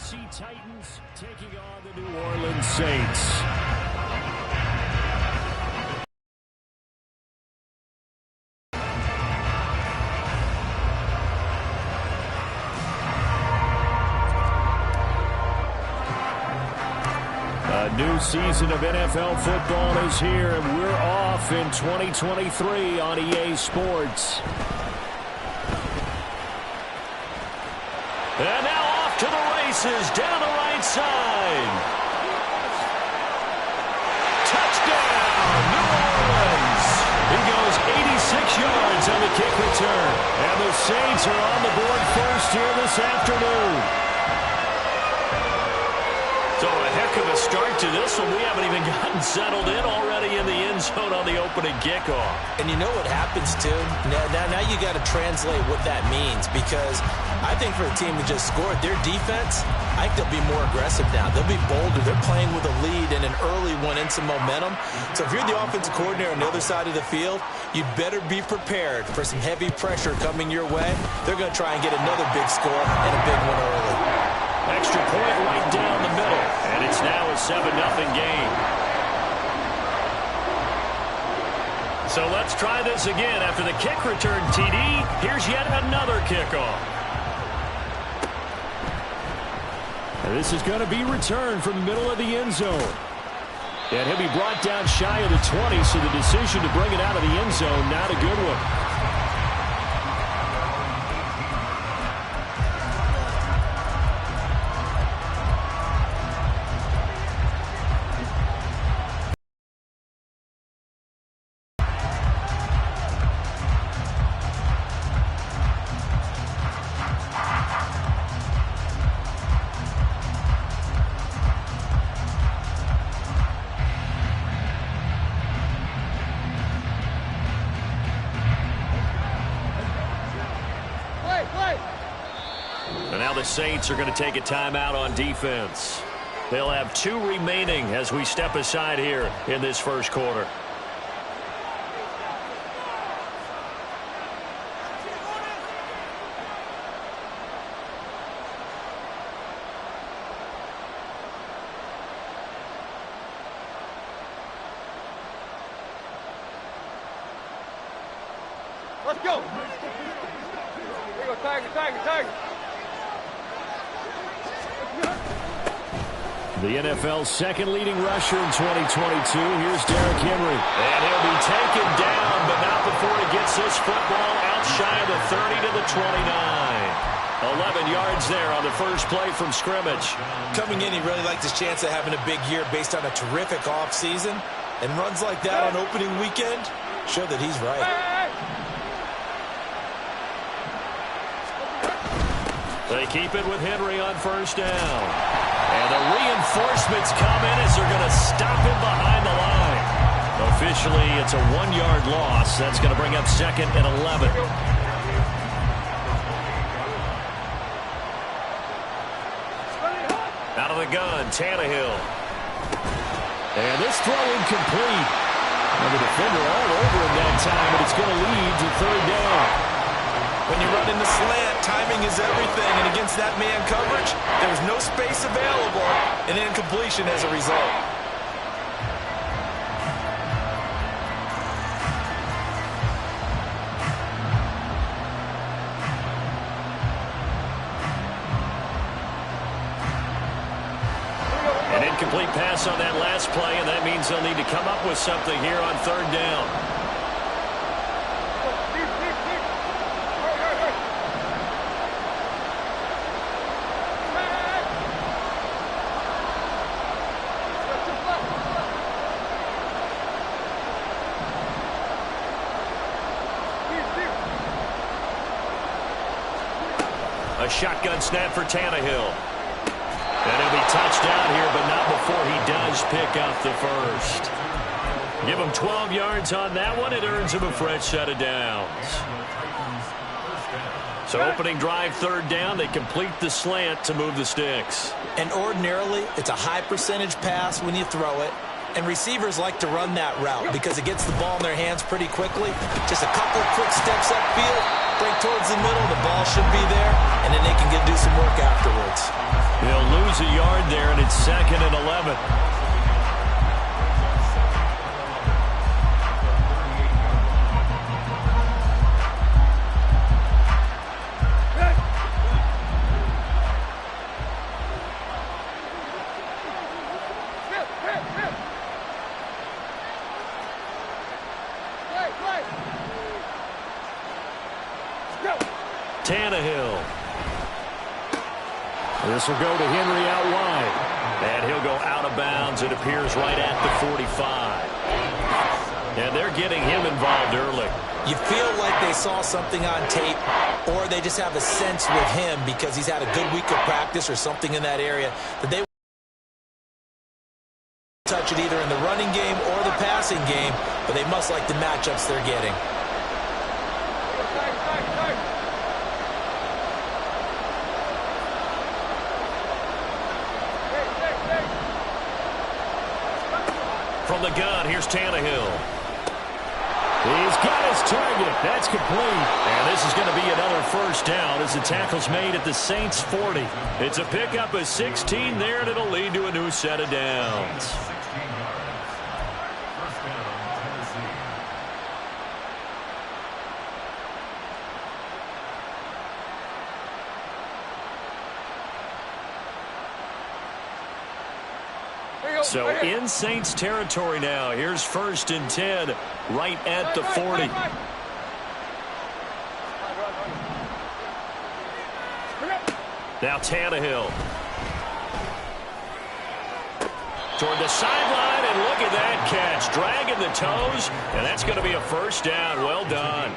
Tennessee Titans taking on the New Orleans Saints. A new season of NFL football is here, and we're off in 2023 on EA Sports. And now off to the races down the right side. Touchdown, New Orleans. He goes 86 yards on the kick return. And the Saints are on the board first here this afternoon. So a heck of a start to this one. We haven't even gotten settled in already in the end zone on the opening kickoff. And you know what happens, too? Now you got to translate what that means, because I think for a team that just scored, their defense, I think they'll be more aggressive now. They'll be bolder. They're playing with a lead and an early one and some momentum. So if you're the offensive coordinator on the other side of the field, you'd better be prepared for some heavy pressure coming your way. They're going to try and get another big score and a big one early. Extra point right down the middle, and it's now a 7-0 game. So let's try this again. After the kick return, TD, here's yet another kickoff. And this is going to be returned from the middle of the end zone. And he'll be brought down shy of the 20, so the decision to bring it out of the end zone, not a good one. And now the Saints are going to take a timeout on defense. They'll have 2 remaining as we step aside here in this first quarter. Let's go. Here you go, Tiger, Tiger, Tiger. The NFL's second leading rusher in 2022. Here's Derrick Henry. And he'll be taken down, but not before he gets this football out shy of the 30 to the 29. 11 yards there on the first play from scrimmage. Coming in, he really liked his chance of having a big year based on a terrific offseason. And runs like that on opening weekend show that he's right. They keep it with Henry on first down. And the reinforcements come in as they're going to stop him behind the line. Officially, it's a 1-yard loss. That's going to bring up 2nd and 11. Out of the gun, Tannehill. And this throw incomplete. And the defender all over him that time, but it's going to lead to 3rd down. When you run in the slant, timing is everything, and against that man coverage, there was no space available, and incompletion as a result. An incomplete pass on that last play, and that means they'll need to come up with something here on 3rd down. A shotgun snap for Tannehill. And he'll be touched down here, but not before he does pick up the first. Give him 12 yards on that one. It earns him a fresh set of downs. So opening drive, 3rd down. They complete the slant to move the sticks. And ordinarily, it's a high percentage pass when you throw it. And receivers like to run that route because it gets the ball in their hands pretty quickly. Just a couple of quick steps upfield, break towards the middle, the ball should be there, and then they can do some work afterwards. He'll lose lead there, and it's 2nd and 11. Tannehill. This will go to Henry out wide. And he'll go out of bounds. It appears right at the 45. And they're getting him involved early. You feel like they saw something on tape, or they just have a sense with him because he's had a good week of practice or something in that area that they touch it either in the running game or the passing game, but they must like the matchups they're getting. From the gun, here's Tannehill. He's got his target. That's complete. And this is going to be another first down as the tackle's made at the Saints' 40. It's a pickup of 16 there, and it'll lead to a new set of downs. So in Saints territory now. Here's 1st and 10 right at the 40. Now Tannehill. Toward the sideline, and look at that catch. Dragging the toes, and that's going to be a first down. Well done.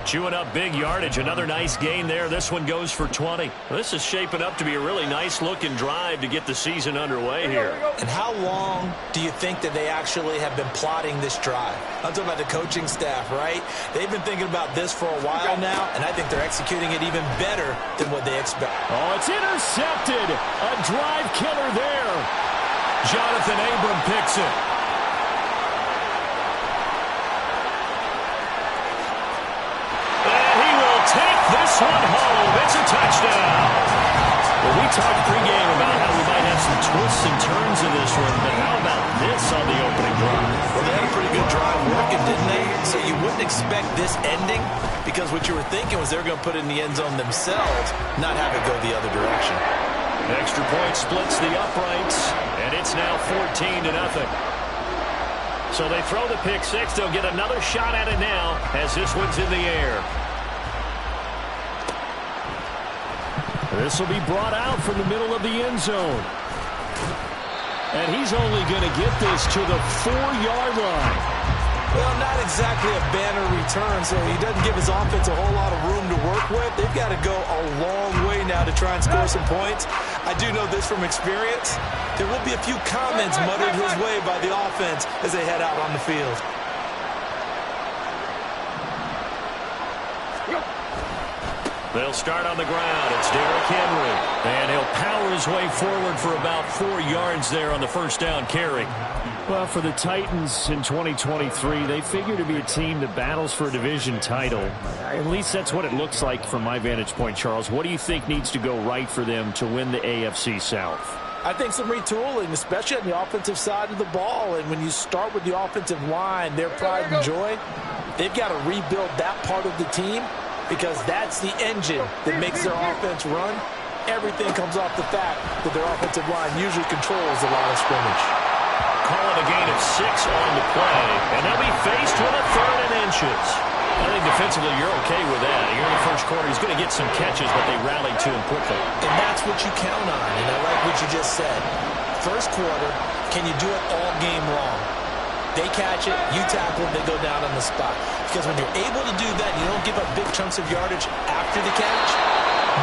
Chewing up big yardage. Another nice gain there. This one goes for 20. This is shaping up to be a really nice-looking drive to get the season underway here. And how long do you think that they actually have been plotting this drive? I'm talking about the coaching staff, right? They've been thinking about this for a while now, and I think they're executing it even better than what they expect. Oh, it's intercepted. A drive killer there. Jonathan Abram picks it. This one home. It's a touchdown. Well, we talked pregame about how we might have some twists and turns in this one, but how about this on the opening drive? Well, they had a pretty good drive working, didn't they? So you wouldn't expect this ending because what you were thinking was they were going to put it in the end zone themselves, not have it go the other direction. An extra point splits the uprights, and it's now 14-0. So they throw the pick six. They'll get another shot at it now as this one's in the air. This will be brought out from the middle of the end zone. And he's only going to get this to the 4-yard line. Well, not exactly a banner return, so he doesn't give his offense a whole lot of room to work with. They've got to go a long way now to try and score some points. I do know this from experience. There will be a few comments muttered his way by the offense as they head out on the field. They'll start on the ground. It's Derrick Henry. And he'll power his way forward for about 4 yards there on the first down carry. Well, for the Titans in 2023, they figure to be a team that battles for a division title. At least that's what it looks like from my vantage point, Charles. What do you think needs to go right for them to win the AFC South? I think some retooling, especially on the offensive side of the ball. And when you start with the offensive line, their pride and joy, they've got to rebuild that part of the team, because that's the engine that makes their offense run. Everything comes off the fact that their offensive line usually controls the line of scrimmage. Calling a gain of 6 on the play, and they'll be faced with a 3rd and inches. I think defensively you're okay with that. Here in the first quarter, he's going to get some catches, but they rallied to him quickly. And that's what you count on, and I like what you just said. First quarter, can you do it all game long? They catch it, you tackle, they go down on the spot. Because when you're able to do that, you don't give up big chunks of yardage after the catch.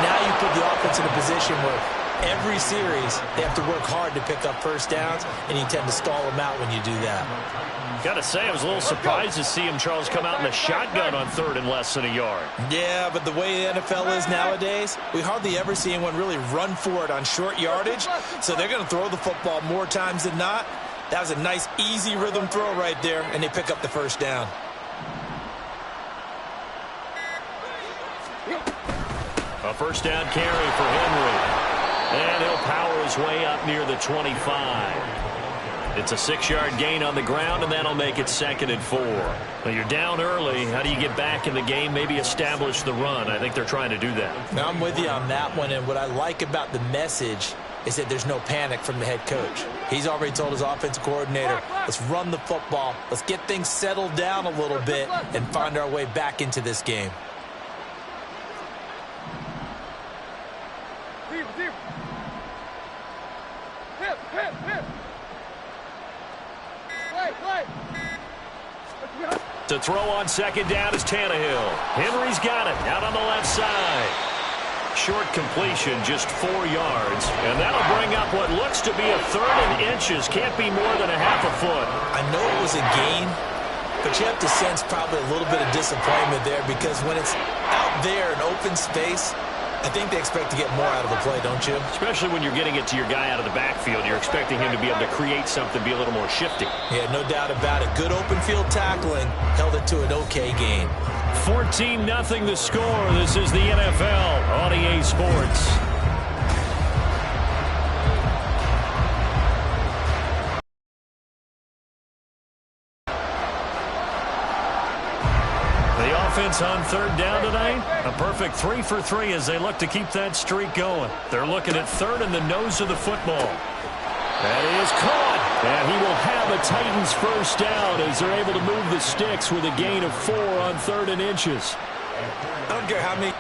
Now you put the offense in a position where every series they have to work hard to pick up first downs, and you tend to stall them out when you do that. Got to say, I was a little surprised to see him, Charles, come out in the shotgun on 3rd and less than a yard. Yeah, but the way the NFL is nowadays, we hardly ever see anyone really run for it on short yardage. So they're going to throw the football more times than not. That was a nice, easy rhythm throw right there, and they pick up the first down. A first down carry for Henry. And he'll power his way up near the 25. It's a 6-yard gain on the ground, and that'll make it 2nd and 4. Well, you're down early. How do you get back in the game, maybe establish the run? I think they're trying to do that. Now, I'm with you on that one, and what I like about the message is that there's no panic from the head coach. He's already told his offensive coordinator, let's run the football, let's get things settled down a little bit and find our way back into this game. To throw on 2nd down is Tannehill. Henry's got it out on the left side. Short completion, just 4 yards. And that'll bring up what looks to be a 3rd and inches. Can't be more than a half a foot. I know it was a gain, but you have to sense probably a little bit of disappointment there because when it's out there in open space, I think they expect to get more out of the play, don't you? Especially when you're getting it to your guy out of the backfield. You're expecting him to be able to create something, be a little more shifty. Yeah, no doubt about it. Good open field tackling. Held it to an okay gain. 14-0 the score. This is the NFL on EA Sports. Offense on 3rd down tonight. A perfect 3 for 3 as they look to keep that streak going. They're looking at 3rd in the nose of the football. That is caught. And he will have a Titans first down as they're able to move the sticks with a gain of 4 on 3rd and inches. I don't care how many...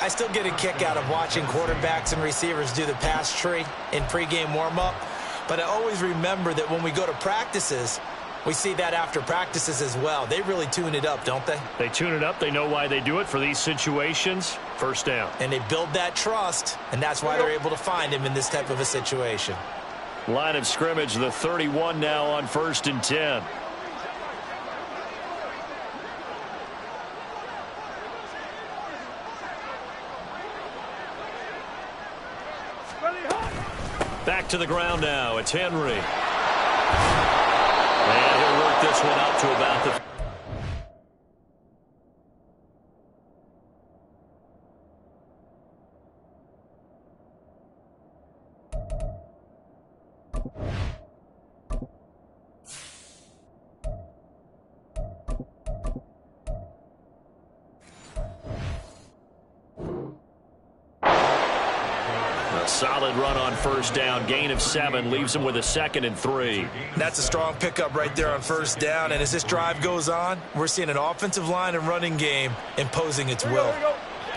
I still get a kick out of watching quarterbacks and receivers do the pass tree in pregame warm-up, but I always remember that when we go to practices, we see that after practices as well. They really tune it up, don't they? They tune it up. They know why they do it for these situations. First down. And they build that trust, and that's why they're able to find him in this type of a situation. Line of scrimmage, the 31 now on 1st and 10. Back to the ground now. It's Henry. And he'll work this one out to about the... Solid run on first down. Gain of 7 leaves him with a 2nd and 3. That's a strong pickup right there on first down. And as this drive goes on, we're seeing an offensive line and running game imposing its will.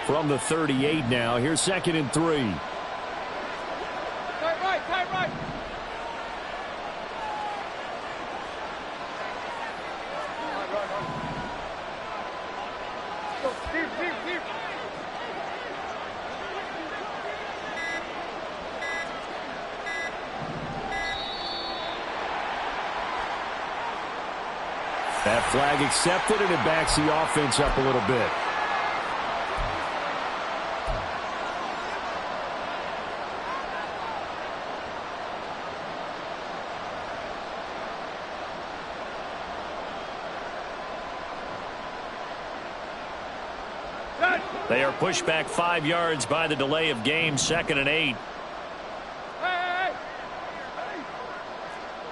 From the 38 now, here's 2nd and 3. Tight right, tight right. Go, deep, deep, deep. That flag accepted, and it backs the offense up a little bit. They are pushed back 5 yards by the delay of game. 2nd and 8. Hey.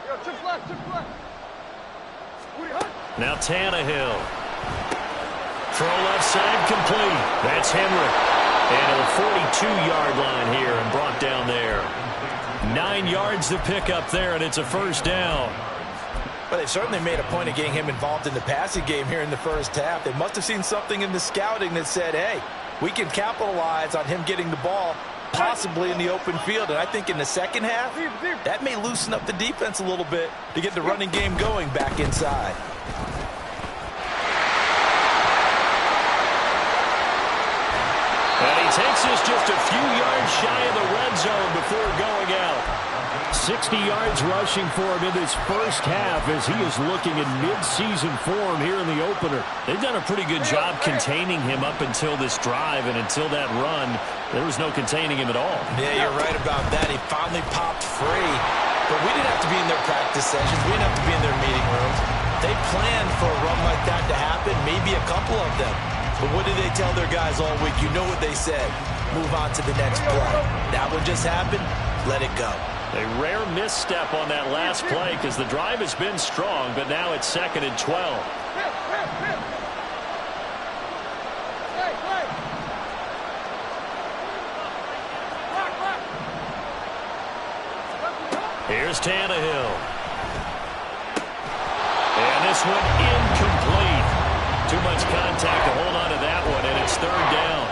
Yo, chip left, chip left. Now Tannehill. Throw left side complete. That's Henry. And at the 42-yard line here and brought down there. 9 yards to pick up there, and it's a first down. Well, they certainly made a point of getting him involved in the passing game here in the first half. They must have seen something in the scouting that said, hey, we can capitalize on him getting the ball possibly in the open field. And I think in the second half, that may loosen up the defense a little bit to get the running game going back inside. And he takes us just a few yards shy of the red zone before going out. 60 yards rushing for him in this first half as he is looking in mid-season form here in the opener. They've done a pretty good job containing him up until this drive, and until that run, there was no containing him at all. Yeah, you're right about that. He finally popped free. But we didn't have to be in their practice sessions. We didn't have to be in their meeting rooms. They planned for a run like that to happen, maybe a couple of them. But what did they tell their guys all week? You know what they said. Move on to the next play. That one just happened. Let it go. A rare misstep on that last play because the drive has been strong, but now it's 2nd and 12. Here's Tannehill. And this one incomplete. Too much contact to hold on to that one, and it's 3rd down.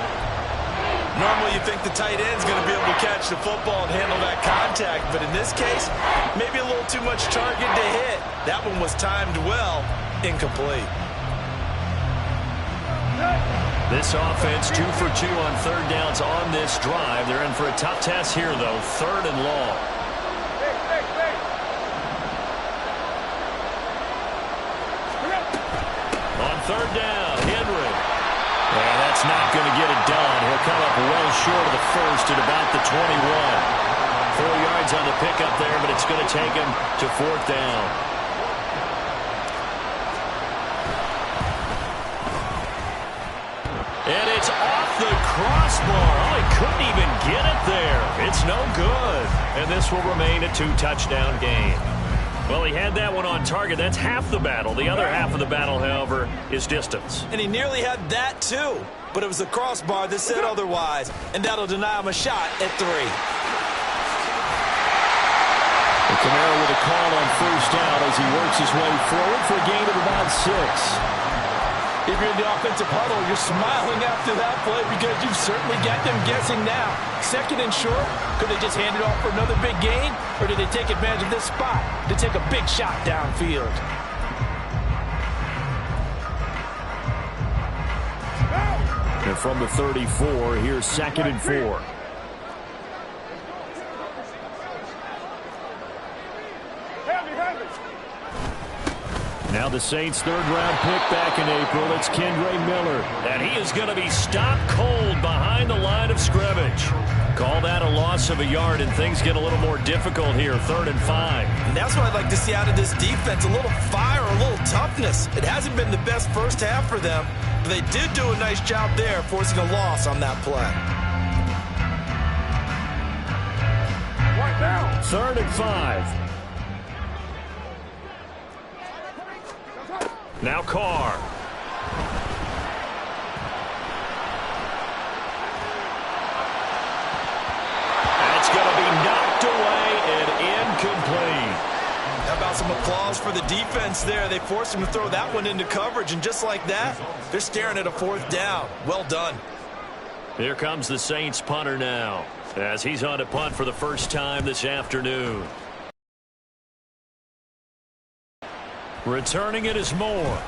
Normally you think the tight end's going to be able to catch the football and handle that contact, but in this case, maybe a little too much target to hit. That one was timed well, incomplete. This offense 2 for 2 on 3rd downs on this drive. They're in for a tough test here, though, 3rd and long. On 3rd down, Henry. And that's not going to get it done. He'll come up well short of the first at about the 21. 4 yards on the pickup there, but it's going to take him to 4th down. And it's off the crossbar. Oh, he couldn't even get it there. It's no good. And this will remain a 2-touchdown game. Well, he had that one on target. That's half the battle. The other half of the battle, however, is distance. And he nearly had that, too. But it was the crossbar that said otherwise. And that'll deny him a shot at 3. And Kamara with a call on 1st down as he works his way forward for a gain of about 6. If you're in the offensive huddle, you're smiling after that play because you've certainly got them guessing now. 2nd and short, could they just hand it off for another big gain? Or did they take advantage of this spot to take a big shot downfield? And from the 34, here's 2nd and 4. Now the Saints' 3rd-round pick back in April. It's Kendre Miller. And he is going to be stopped cold behind the line of scrimmage. Call that a loss of a yard, and things get a little more difficult here, 3rd and 5. And that's what I'd like to see out of this defense, a little fire, a little toughness. It hasn't been the best first half for them, but they did do a nice job there, forcing a loss on that play. 3rd and 5. Now Carr. That's going to be knocked away and incomplete. How about some applause for the defense there? They forced him to throw that one into coverage, and just like that, they're staring at a 4th down. Well done. Here comes the Saints punter now as he's on to punt for the first time this afternoon. Returning it is Moore.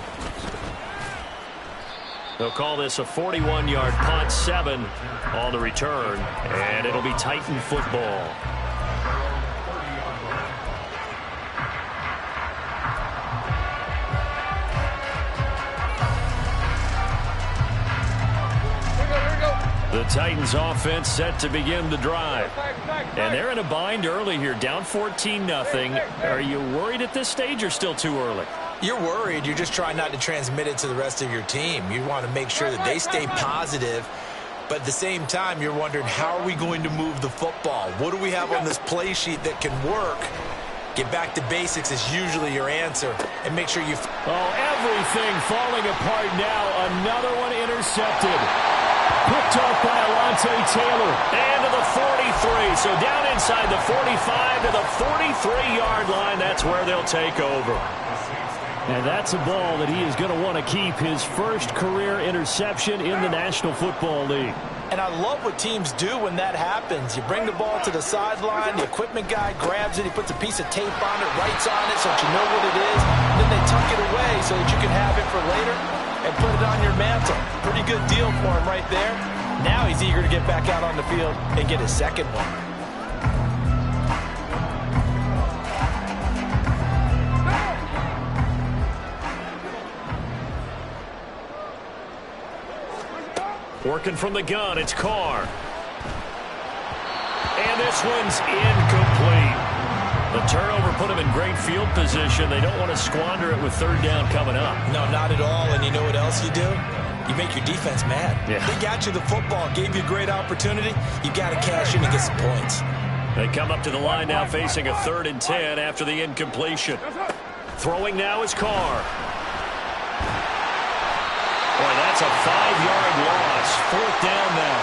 They'll call this a 41-yard punt, 7 on the return, and it'll be Titan football. The Titans offense set to begin the drive. And they're in a bind early here, down 14-0. Are you worried at this stage or still too early? You're worried. You're just trying not to transmit it to the rest of your team. You want to make sure that they stay positive. But at the same time, you're wondering, how are we going to move the football? What do we have on this play sheet that can work? Get back to basics is usually your answer. And make sure you... Oh, everything falling apart now. Another one intercepted. Picked off by Alontae Taylor. And to the 43. So down inside the 45 to the 43-yard line. That's where they'll take over. And that's a ball that he is going to want to keep, his first career interception in the National Football League. And I love what teams do when that happens. You bring the ball to the sideline, the equipment guy grabs it, he puts a piece of tape on it, writes on it so that you know what it is, and then they tuck it away so that you can have it for later and put it on your mantle. Pretty good deal for him right there. Now he's eager to get back out on the field and get his second one. Working from the gun, it's Carr. And this one's incomplete. The turnover put him in great field position. They don't want to squander it with third down coming up. No, not at all. And you know what else you do? You make your defense mad. Yeah. They got you the football, gave you a great opportunity. You got to cash in and get some points. They come up to the line now facing a 3rd and 10 after the incompletion. Throwing now is Carr. Boy, that's a 5-yard loss. 4th down now.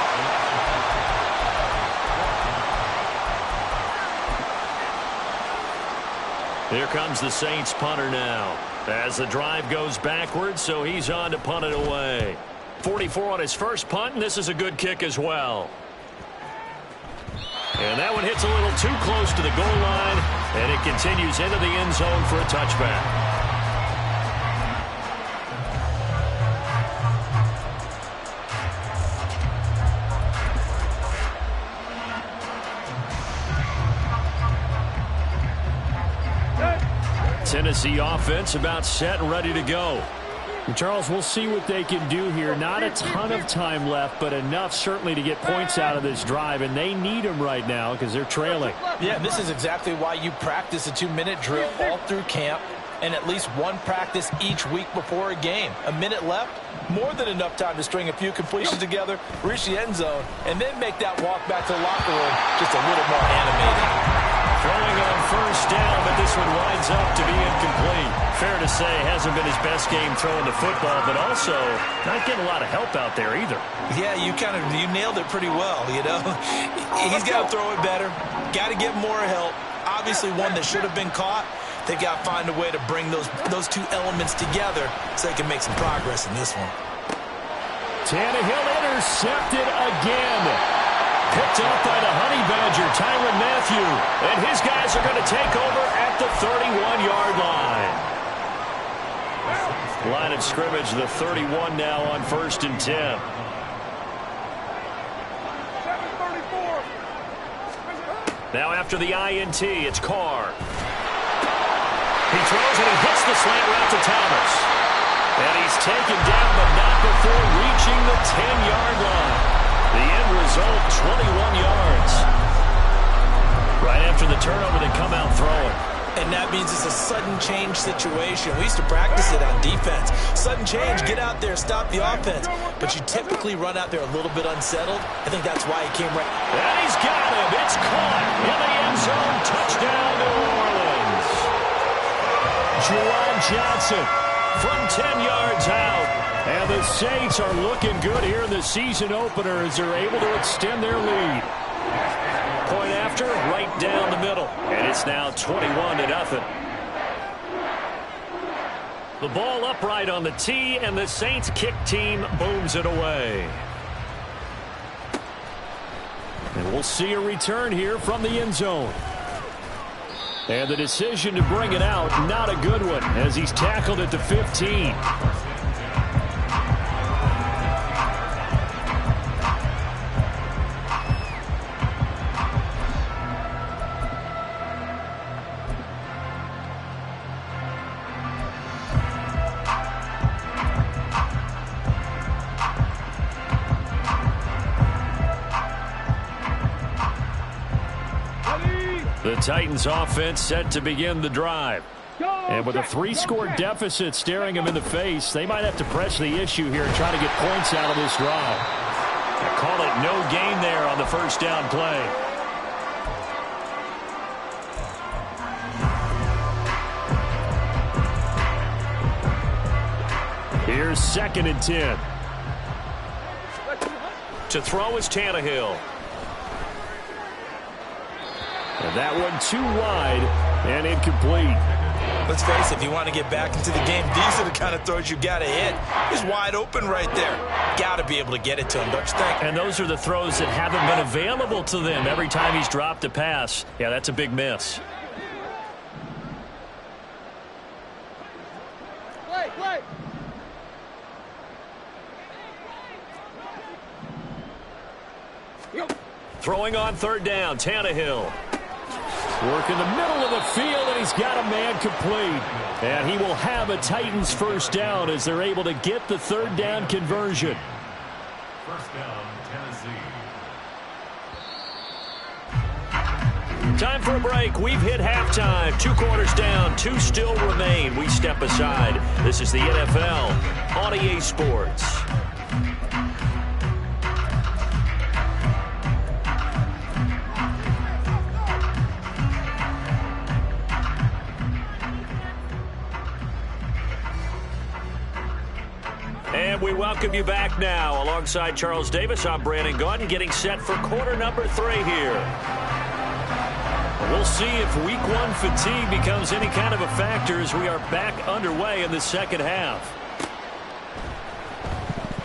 Here comes the Saints punter now. As the drive goes backwards, so he's on to punt it away. 44 on his first punt, and this is a good kick as well. And that one hits a little too close to the goal line, and it continues into the end zone for a touchback. Tennessee offense about set and ready to go. And Charles, we'll see what they can do here. Not a ton of time left, but enough certainly to get points out of this drive, and they need them right now because they're trailing. Yeah, this is exactly why you practice a 2-minute drill all through camp and at least one practice each week before a game. A minute left, more than enough time to string a few completions together, reach the end zone, and then make that walk back to the locker room just a little more animated. Throwing on first down, but this one winds up to be incomplete. Fair to say, hasn't been his best game throwing the football, but also not getting a lot of help out there either. Yeah, you nailed it pretty well, you know. He's got to throw it better, got to get more help. Obviously one that should have been caught. They've got to find a way to bring those two elements together so they can make some progress in this one. Tannehill intercepted again. Picked up by the Honey Badger, Tyrann Mathieu. And his guys are going to take over at the 31-yard line. Line of scrimmage, the 31 now on 1st and 10. Now after the INT, it's Carr. He throws and he hits the slant route to Thomas. And he's taken down, but not before reaching the 10-yard line. The end result, 21 yards. Right after the turnover, they come out throwing. And that means it's a sudden change situation. We used to practice it on defense. Sudden change, get out there, stop the offense. But you typically run out there a little bit unsettled. I think that's why he came right. And he's got him. It's caught in the end zone. Touchdown, New Orleans. Juwan Johnson from 10 yards out. And the Saints are looking good here in the season opener as they're able to extend their lead. Point after, right down the middle. And it's now 21-0. The ball upright on the tee, and the Saints kick team booms it away. And we'll see a return here from the end zone. And the decision to bring it out, not a good one, as he's tackled at the 15. The Titans offense set to begin the drive. And with a 3-score deficit staring them in the face, they might have to press the issue here and try to get points out of this drive. I call it no gain there on the first down play. Here's 2nd and 10. To throw is Tannehill. And that one too wide and incomplete. Let's face it, if you want to get back into the game, these are the kind of throws you got to hit. He's wide open right there. Got to be able to get it to him, don't you think? And those are the throws that haven't been available to them every time he's dropped a pass. Yeah, that's a big miss. Play. Throwing on 3rd down, Tannehill. Work in the middle of the field, and he's got a man complete. And he will have a Titans first down as they're able to get the 3rd down conversion. First down, Tennessee. Time for a break. We've hit halftime. 2 quarters down. 2 still remain. We step aside. This is the NFL on EA Sports. And we welcome you back now. Alongside Charles Davis, I'm Brandon Gaudin, getting set for quarter number 3 here. We'll see if week 1 fatigue becomes any kind of a factor as we are back underway in the second half.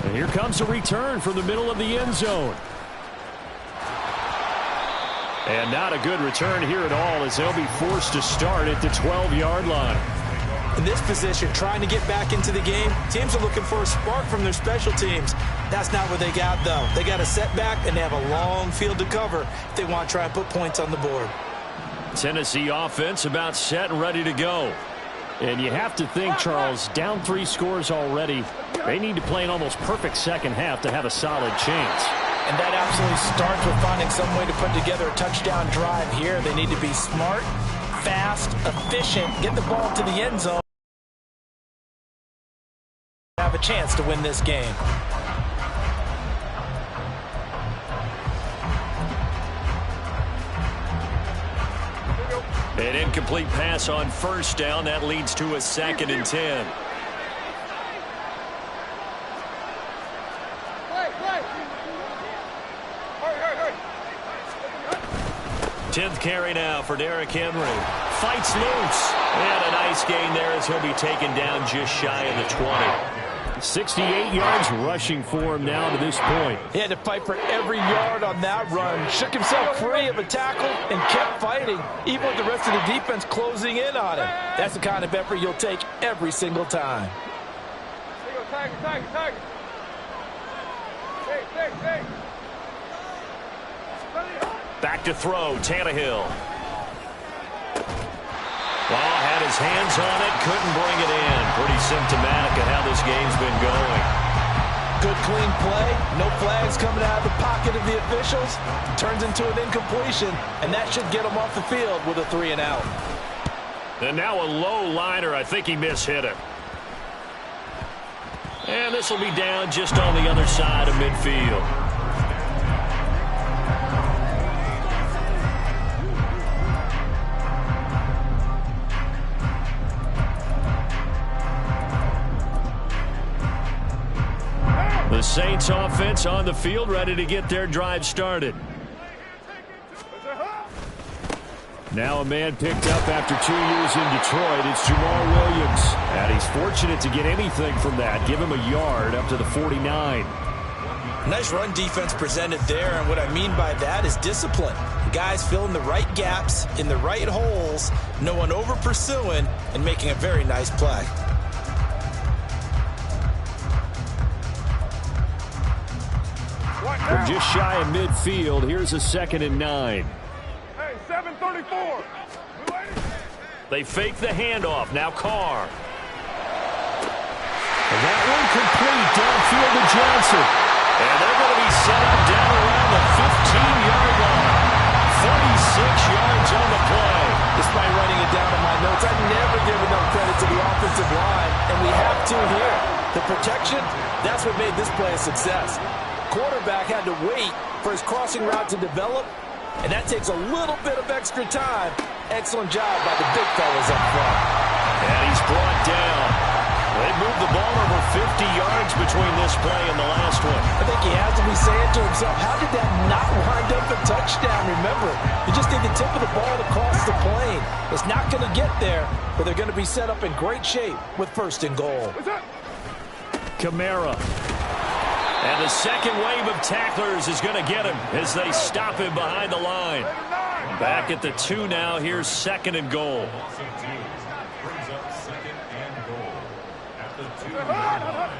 And here comes a return from the middle of the end zone. And not a good return here at all as they'll be forced to start at the 12-yard line. In this position, trying to get back into the game, teams are looking for a spark from their special teams. That's not what they got, though. They got a setback, and they have a long field to cover if they want to try and put points on the board. Tennessee offense about set and ready to go. And you have to think, Charles, down 3 scores already. They need to play an almost perfect second half to have a solid chance. And that absolutely starts with finding some way to put together a touchdown drive here. They need to be smart, fast, efficient, get the ball to the end zone. Have a chance to win this game. An incomplete pass on first down. That leads to a 2nd and 10. Hurry. 10th carry now for Derrick Henry. Fights loose. And a nice gain there as he'll be taken down just shy of the 20. 68 yards rushing for him now to this point. He had to fight for every yard on that run. Shook himself free of a tackle and kept fighting, even with the rest of the defense closing in on him. That's the kind of effort you'll take every single time. Tag. Hey. Back to throw, Tannehill. Ball had his hands on it, couldn't bring it in. Pretty symptomatic of how this game's been going. Good clean play, no flags coming out of the pocket of the officials. Turns into an incompletion, and that should get him off the field with a 3 and out. And now a low liner. I think he mishit it. And this will be down just on the other side of midfield. The Saints offense on the field, ready to get their drive started. Now a man picked up after 2 years in Detroit. It's Jamal Williams. And he's fortunate to get anything from that. Give him a yard up to the 49. Nice run defense presented there, and what I mean by that is discipline. Guys filling the right gaps in the right holes, no one over pursuing, and making a very nice play. From just shy of midfield, here's a 2nd and 9. Hey, 7:34. They fake the handoff. Now Carr. And that one complete downfield to Johnson. And they're going to be set up down around the 15-yard line. 46 yards on the play. Despite writing it down in my notes, I never give enough credit to the offensive line, and we have to here. The protection, that's what made this play a success. Quarterback had to wait for his crossing route to develop, and that takes a little bit of extra time. Excellent job by the big fellas up front. And he's brought down. They moved the ball over 50 yards between this play and the last one. I think he has to be saying to himself, how did that not wind up a touchdown? Remember, you just need the tip of the ball to cross the plane. It's not going to get there, but they're going to be set up in great shape with 1st and goal. Kamara. And the second wave of tacklers is going to get him as they stop him behind the line. Back at the 2 now. Here's 2nd and goal. Brings up 2nd and goal at the 2-yard line.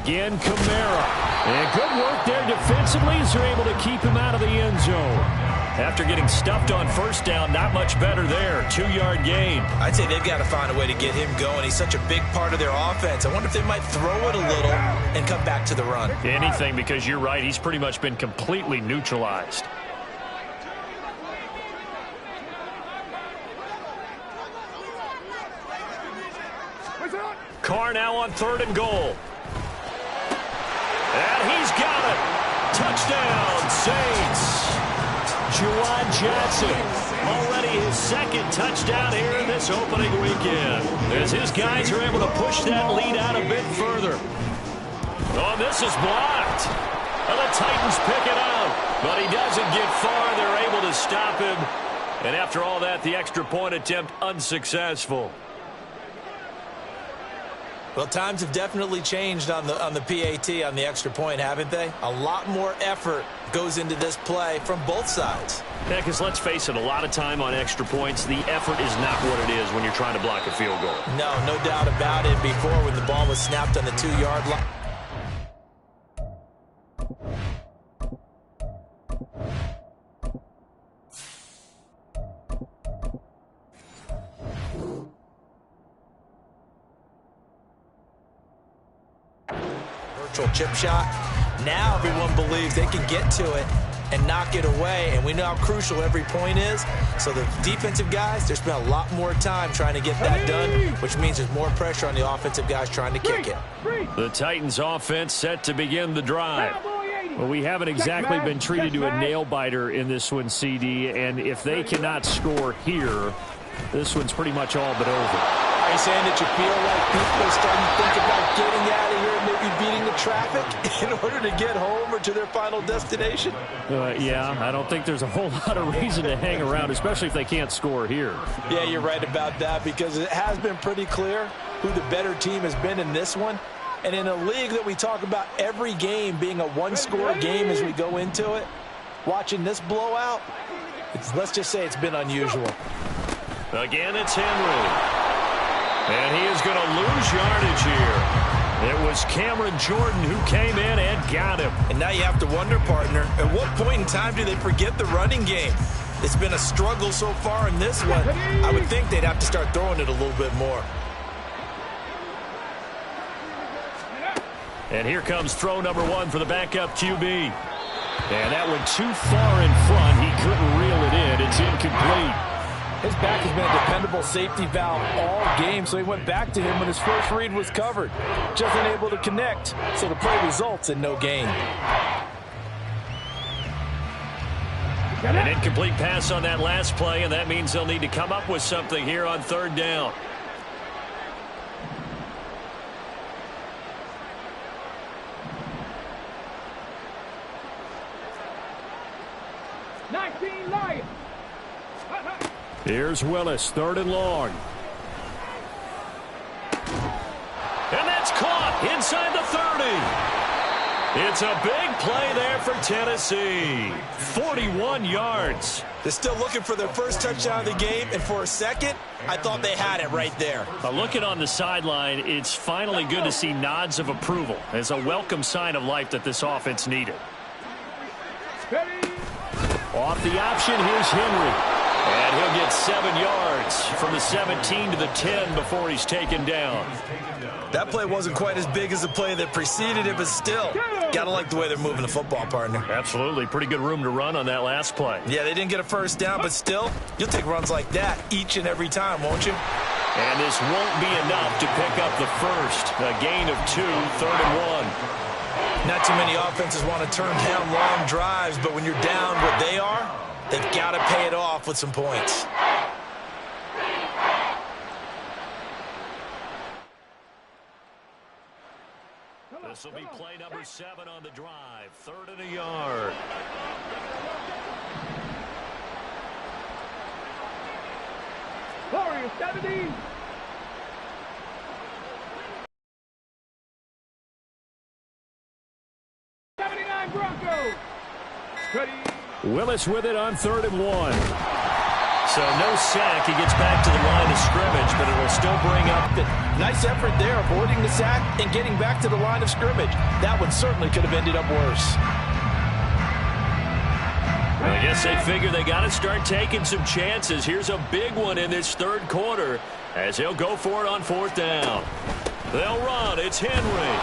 Again, Kamara. And good work there defensively as they're able to keep him out of the end zone. After getting stuffed on first down, not much better there. 2-yard gain. I'd say they've got to find a way to get him going. He's such a big part of their offense. I wonder if they might throw it a little and come back to the run. Anything, because you're right. He's pretty much been completely neutralized. Carr now on 3rd and goal. And he's got it. Touchdown, Saints. Juwan Johnson, already his 2nd touchdown here in this opening weekend, as his guys are able to push that lead out a bit further. Oh, this is blocked. And the Titans pick it out, but he doesn't get far. They're able to stop him. And after all that, the extra point attempt unsuccessful. Well, times have definitely changed on the PAT, on the extra point, haven't they? A lot more effort goes into this play from both sides. Yeah, because let's face it, a lot of time on extra points, the effort is not what it is when you're trying to block a field goal. No doubt about it. Before, when the ball was snapped on the 2-yard line. Chip shot. Now everyone believes they can get to it and knock it away, and we know how crucial every point is. So the defensive guys, there's been a lot more time trying to get that done, which means there's more pressure on the offensive guys trying to kick it. The Titans offense set to begin the drive. Well, we haven't exactly been treated to a nail-biter in this one, CD, and if they cannot score here, this one's pretty much all but over. Are you saying that you feel like people are starting to think about getting out of here and maybe beating the traffic in order to get home or to their final destination? Yeah, I don't think there's a whole lot of reason to hang around, especially if they can't score here. Yeah, you're right about that, because it has been pretty clear who the better team has been in this one. And in a league that we talk about every game being a one-score game as we go into it, watching this blowout, let's just say it's been unusual. Again, it's Henry. And he is going to lose yardage here. It was Cameron Jordan who came in and got him. And now you have to wonder, partner, at what point in time do they forget the running game? It's been a struggle so far in this one. I would think they'd have to start throwing it a little bit more. And here comes throw number 1 for the backup QB. And that went too far in front. He couldn't reel it in. It's incomplete. His back has been a dependable safety valve all game, so he went back to him when his first read was covered. Just unable to connect, so the play results in no gain. An incomplete pass on that last play, and that means they'll need to come up with something here on 3rd down. Here's Willis, 3rd and long. And that's caught inside the 30. It's a big play there for Tennessee. 41 yards. They're still looking for their first touchdown of the game, and for a second, I thought they had it right there. Looking on the sideline, it's finally good to see nods of approval as a welcome sign of life that this offense needed. Off the option, here's Henry. And he'll get 7 yards from the 17 to the 10 before he's taken down. That play wasn't quite as big as the play that preceded it, but still, gotta like the way they're moving the football, partner. Absolutely. Pretty good room to run on that last play. Yeah, they didn't get a first down, but still, you'll take runs like that each and every time, won't you? And this won't be enough to pick up the first. A gain of 2, 3rd and 1. Not too many offenses want to turn down long drives, but when you're down what they are, they've got to pay it off with some points. This will be play number 7 on the drive. 3rd and a yard. Warriors 70. Broncos. Willis with it on 3rd and 1. So no sack. He gets back to the line of scrimmage, but it will still bring up. Nice effort there, avoiding the sack and getting back to the line of scrimmage. That one certainly could have ended up worse. I guess they figure they got to start taking some chances. Here's a big one in this 3rd quarter as he'll go for it on 4th down. They'll run. It's Henry.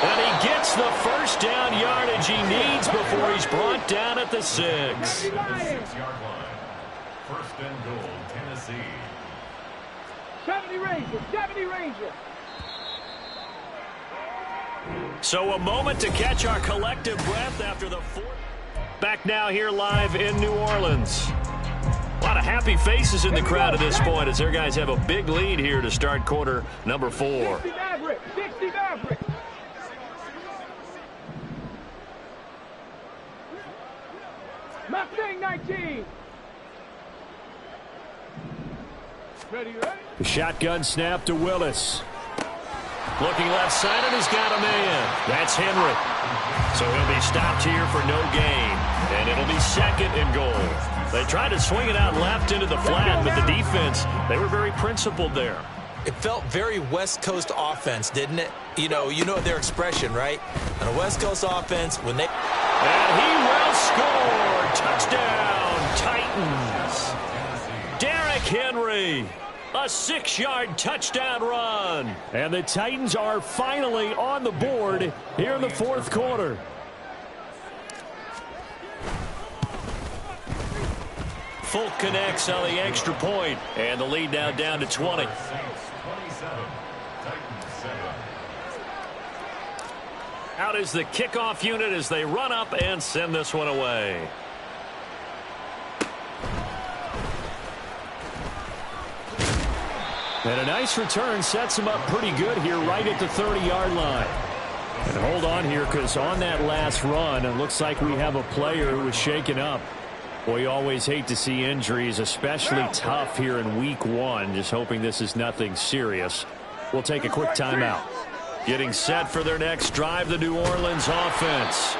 And he gets the first down yardage he needs before he's brought down at the 6. The 6-yard line. First and goal, Tennessee. 70 Ranger, 70 Ranger. So a moment to catch our collective breath after the fourth. Back now here live in New Orleans. A lot of happy faces in the crowd at this point as their guys have a big lead here to start quarter number 4. 60 Maverick, 60 Maverick. Mustang 19. Ready, ready? The shotgun snap to Willis. Looking left side, and he's got a man. That's Henry. So he'll be stopped here for no gain. And it'll be second and goal. They tried to swing it out left into the flat, but the defense, they were very principled there. It felt very West Coast offense, didn't it? You know their expression, right? On a West Coast offense, when they... And he will score. Touchdown, Titans. Derrick Henry. A 6-yard touchdown run. And the Titans are finally on the board here in the fourth quarter. Folk connects on the extra point, and the lead now down to 20. Out is the kickoff unit as they run up and send this one away. And a nice return sets him up pretty good here right at the 30-yard line. And hold on here, because on that last run, it looks like we have a player who was shaken up. Boy, you always hate to see injuries, especially tough here in week 1. Just hoping this is nothing serious. We'll take a quick timeout. Getting set for their next drive, the New Orleans offense.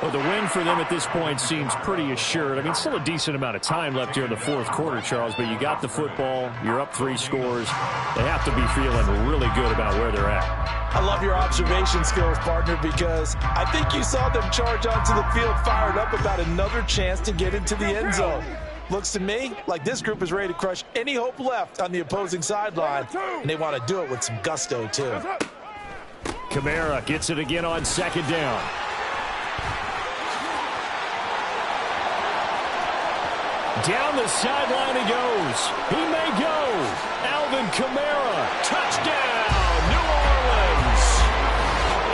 Well, the win for them at this point seems pretty assured. I mean, still a decent amount of time left here in the fourth quarter, Charles, but you got the football. You're up 3 scores. They have to be feeling really good about where they're at. I love your observation skills, partner, because I think you saw them charge onto the field fired up about another chance to get into the end zone. Looks to me like this group is ready to crush any hope left on the opposing sideline, and they want to do it with some gusto, too. Kamara gets it again on second down. Down the sideline he goes. He may go. Alvin Kamara. Touchdown, New Orleans.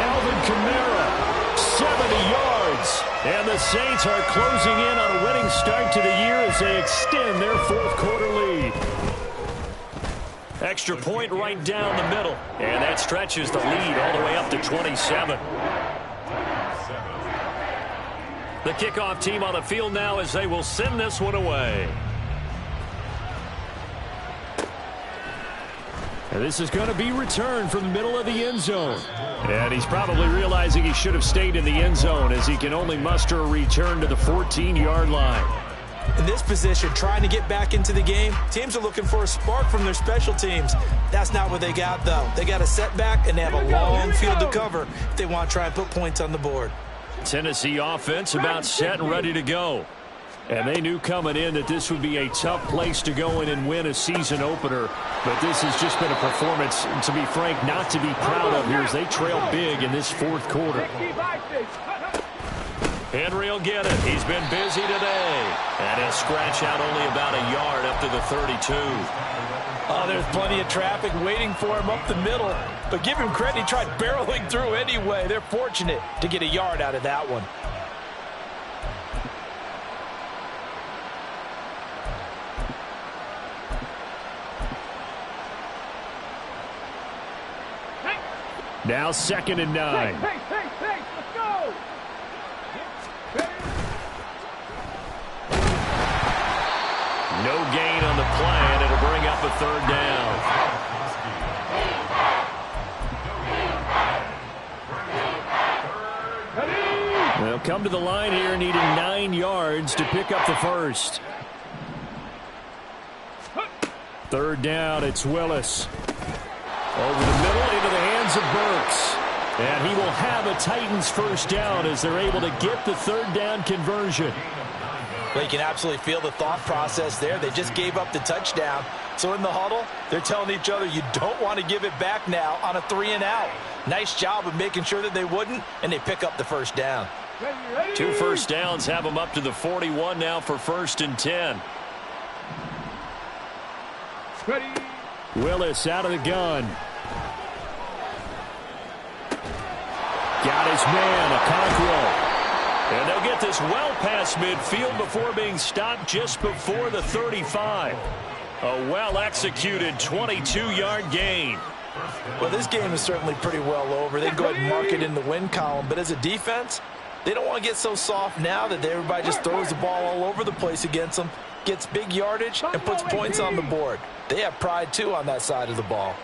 Alvin Kamara, 70 yards. And the Saints are closing in on a winning start to the year as they extend their fourth quarter lead. Extra point right down the middle. And that stretches the lead all the way up to 27. The kickoff team on the field now as they will send this one away. And this is going to be returned from the middle of the end zone. And he's probably realizing he should have stayed in the end zone as he can only muster a return to the 14-yard line. In this position, trying to get back into the game, teams are looking for a spark from their special teams. That's not what they got, though. They got a setback, and they have a long field to cover if they want to try and put points on the board. Tennessee offense about set and ready to go. And they knew coming in that this would be a tough place to go in and win a season opener. But this has just been a performance, to be frank, not to be proud of here as they trail big in this fourth quarter. Henry will get it. He's been busy today. And he'll scratch out only about a yard up to the 32. Oh, there's plenty of traffic waiting for him up the middle. But give him credit, he tried barreling through anyway. They're fortunate to get a yard out of that one. Now 2nd and 9. Hey, let's go! No gain on the play, and it'll bring up a 3rd down. They'll come to the line here needing 9 yards to pick up the first. 3rd down, it's Willis. Over the middle into the hands of Burks. And he will have a Titans first down as they're able to get the 3rd down conversion. Well, you can absolutely feel the thought process there. They just gave up the touchdown So in the huddle, they're telling each other you don't want to give it back now on a 3-and-out. Nice job of making sure that they wouldn't, and they pick up the first down. 2 first downs have them up to the 41 now for 1st and 10. Ready. Willis out of the gun. Got his man, Okonkwo. And they'll get this well past midfield before being stopped just before the 35. A well-executed 22-yard gain. Well, this game is certainly pretty well over. They can go ahead and mark it in the win column. But as a defense, they don't want to get so soft now that everybody just throws the ball all over the place against them, gets big yardage, and puts points on the board. They have pride, too, on that side of the ball.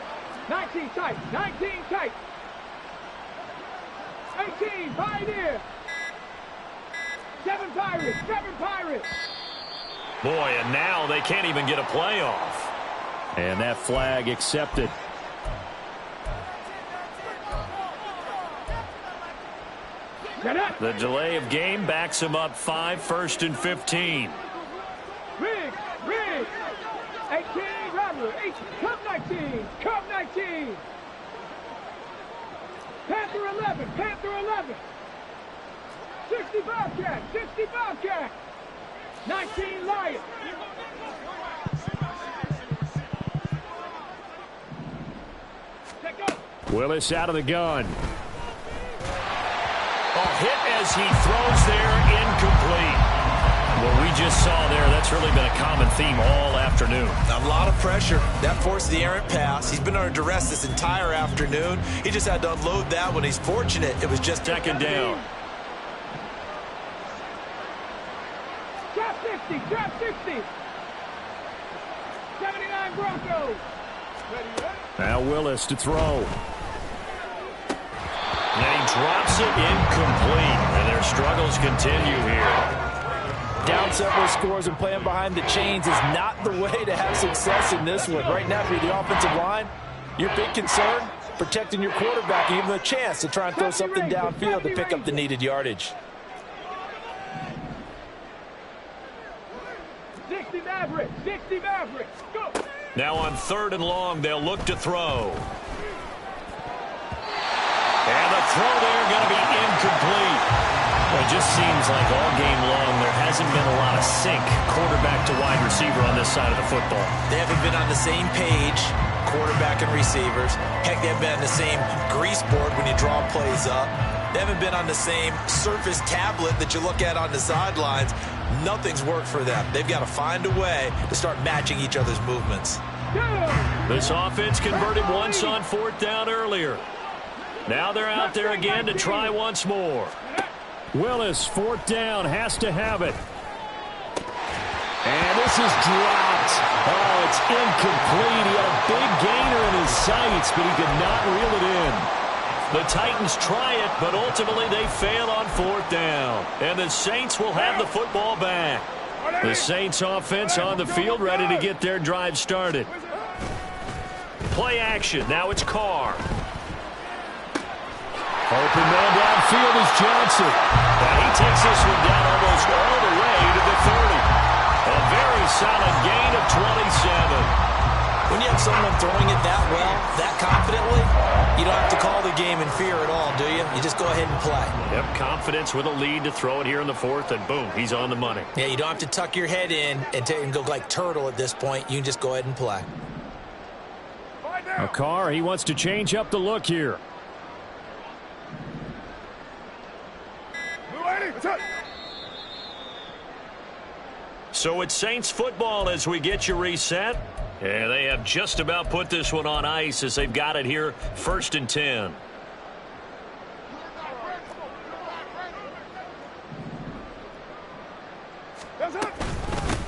19 tight. 19 tight. 18 Pioneer. 7 Pirates. 7 Pirates. Boy, and now they can't even get a play off. And that flag accepted. The delay of game backs him up 5, 1st and 15. Riggs. 18 Rattler. 18. Cub 19. Cub 19. Panther 11. Panther 11. 60 Bobcat. 60 Bobcat. 19 Lion. Willis out of the gun. Hit as he throws there, incomplete. What we just saw there, that's really been a common theme all afternoon. A lot of pressure. That forced the errant pass. He's been under duress this entire afternoon. He just had to unload that one. He's fortunate it was just 2nd down. Trap 60. Trap 60. 79 Broncos. Now Willis to throw. And he drops it incomplete, and their struggles continue here. Down several scores and playing behind the chains is not the way to have success in this one. Right now, for the offensive line, your big concern, protecting your quarterback and giving him a chance to try and throw something downfield to pick up the needed yardage. 60 Mavericks. 60 Mavericks. Go. Now on 3rd and long, they'll look to throw. And the throw there going to be incomplete. Well, it just seems like all game long there hasn't been a lot of sync quarterback to wide receiver on this side of the football. They haven't been on the same page, quarterback and receivers. Heck, they haven't been on the same grease board when you draw plays up. They haven't been on the same Surface tablet that you look at on the sidelines. Nothing's worked for them. They've got to find a way to start matching each other's movements. This offense converted once on 4th down earlier. Now they're out there again to try once more. Willis, 4th down, has to have it. And this is dropped. Oh, it's incomplete. He had a big gainer in his sights, but he could not reel it in. The Titans try it, but ultimately they fail on 4th down. And the Saints will have the football back. The Saints offense on the field, ready to get their drive started. Play action. Now it's Carr. Open man downfield is Johnson. And he takes this one down almost all the way to the 30. A very solid gain of 27. When you have someone throwing it that well, that confidently, you don't have to call the game in fear at all, do you? You just go ahead and play. Yep, confidence with a lead to throw it here in the 4th, and boom, he's on the money. Yeah, you don't have to tuck your head in and go like turtle at this point. You can just go ahead and play. Now Carr, he wants to change up the look here. So it's Saints football as we get you reset. And they have just about put this one on ice as they've got it here, 1st and 10.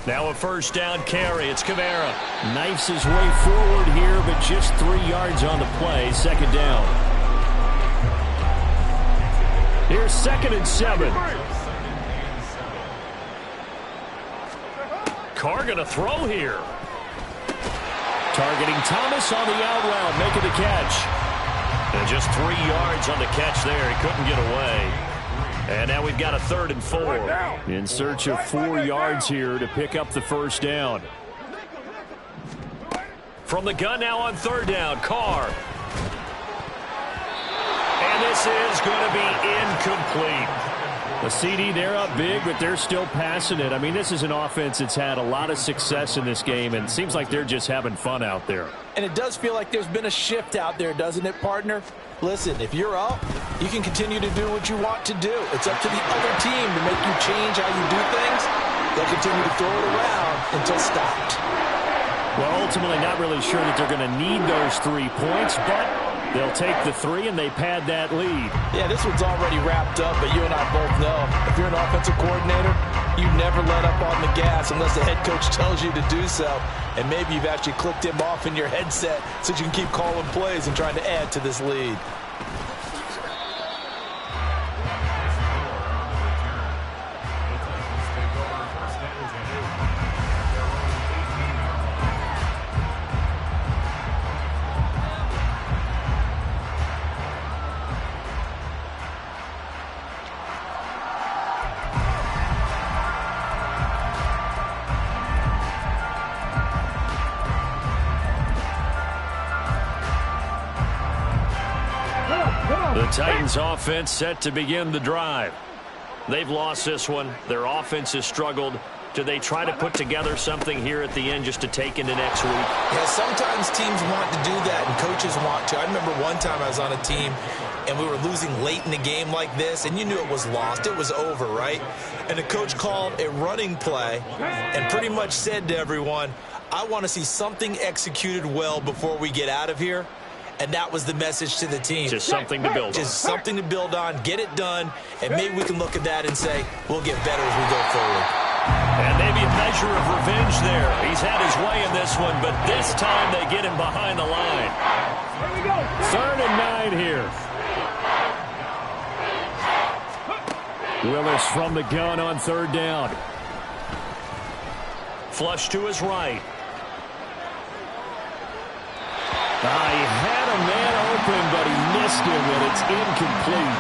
Now a 1st down carry. It's Kamara. Knifes his way forward here, but just 3 yards on the play. 2nd down. Here's 2nd and 7. Carr going to throw here. Targeting Thomas on the out route, making the catch. And just 3 yards on the catch there. He couldn't get away. And now we've got a 3rd and 4. In search of 4 yards here to pick up the 1st down. From the gun now on third down, Carr. And this is going to be incomplete. The CD, they're up big, but they're still passing it. I mean, this is an offense that's had a lot of success in this game, and it seems like they're just having fun out there. And it does feel like there's been a shift out there, doesn't it, partner? Listen, if you're up, you can continue to do what you want to do. It's up to the other team to make you change how you do things. They'll continue to throw it around until stopped. Well, ultimately, not really sure that they're going to need those 3 points, but they'll take the 3 and they pad that lead. Yeah, this one's already wrapped up, but you and I both know if you're an offensive coordinator, you never let up on the gas unless the head coach tells you to do so. And maybe you've actually clicked him off in your headset so you can keep calling plays and trying to add to this lead. The Titans offense set to begin the drive. They've lost this one. Their offense has struggled. Do they try to put together something here at the end just to take into next week? Yeah, sometimes teams want to do that and coaches want to. I remember one time I was on a team and we were losing late in the game like this, and you knew it was lost. It was over, right? And the coach called a running play and pretty much said to everyone, I want to see something executed well before we get out of here. And that was the message to the team. Just something to build on. Just something to build on, get it done, and maybe we can look at that and say, we'll get better as we go forward. And maybe a measure of revenge there. He's had his way in this one, but this time they get him behind the line. 3rd and 9 here. Willis from the gun on 3rd down. Flush to his right. He had a man open, but he missed him, and it's incomplete.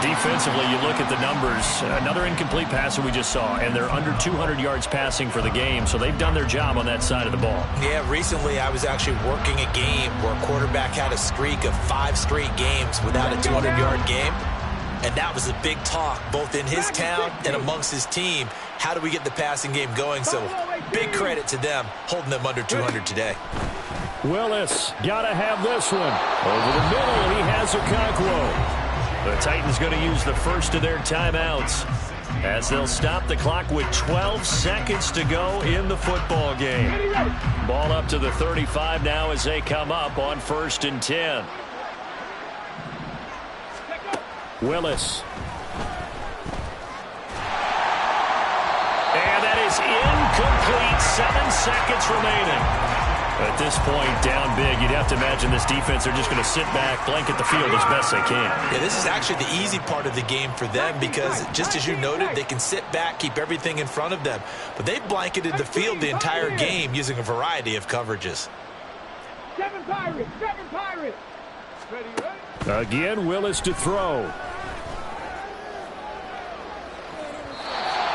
Defensively, you look at the numbers. Another incomplete pass that we just saw, and they're under 200 yards passing for the game, so they've done their job on that side of the ball. Yeah, recently I was actually working a game where a quarterback had a streak of 5 straight games without a 200-yard game, and that was a big talk both in his town and amongst his team. How do we get the passing game going? So big credit to them holding them under 200 today. Willis, gotta have this one. Over the middle, and he has Okonkwo. The Titans going to use the first of their timeouts as they'll stop the clock with 12 seconds to go in the football game. Ball up to the 35 now as they come up on 1st and 10. Willis. And that is incomplete. 7 seconds remaining. At this point, down big, you'd have to imagine this defense, they're just going to sit back, blanket the field as best they can. Yeah, this is actually the easy part of the game for them because, just as you noted, they can sit back, keep everything in front of them. But they've blanketed the field the entire game using a variety of coverages. 7 Pirates! 7 Pirates! Ready? Again, Willis to throw.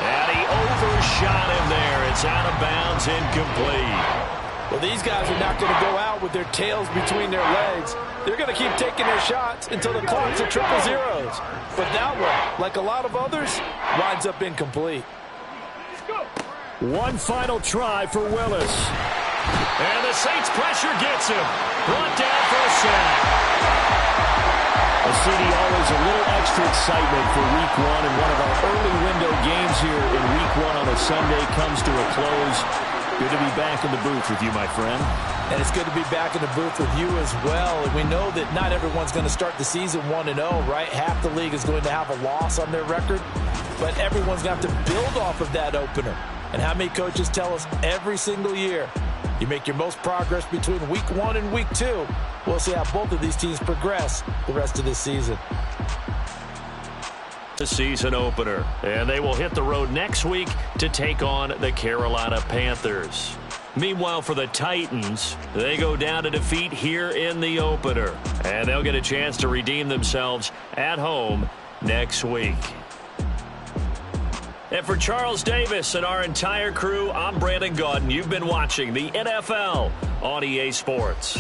And he overshot him there. It's out of bounds, incomplete. Well, these guys are not going to go out with their tails between their legs. They're going to keep taking their shots until the clock's at 0-0. But that one, like a lot of others, winds up incomplete. One final try for Willis. And the Saints pressure gets him. Brought down for a sack. CD, always a little extra excitement for Week 1, and one of our early window games here in Week 1 on a Sunday comes to a close. Good to be back in the booth with you, my friend. And it's good to be back in the booth with you as well. And we know that not everyone's going to start the season 1-0, right? Half the league is going to have a loss on their record. But everyone's going to have to build off of that opener. And how many coaches tell us every single year, you make your most progress between Week 1 and Week 2. We'll see how both of these teams progress the rest of this season. The season opener, and they will hit the road next week to take on the Carolina Panthers. Meanwhile, for the Titans, they go down to defeat here in the opener, and they'll get a chance to redeem themselves at home next week. And for Charles Davis and our entire crew, I'm Brandon Gaudin. You've been watching the NFL on EA Sports.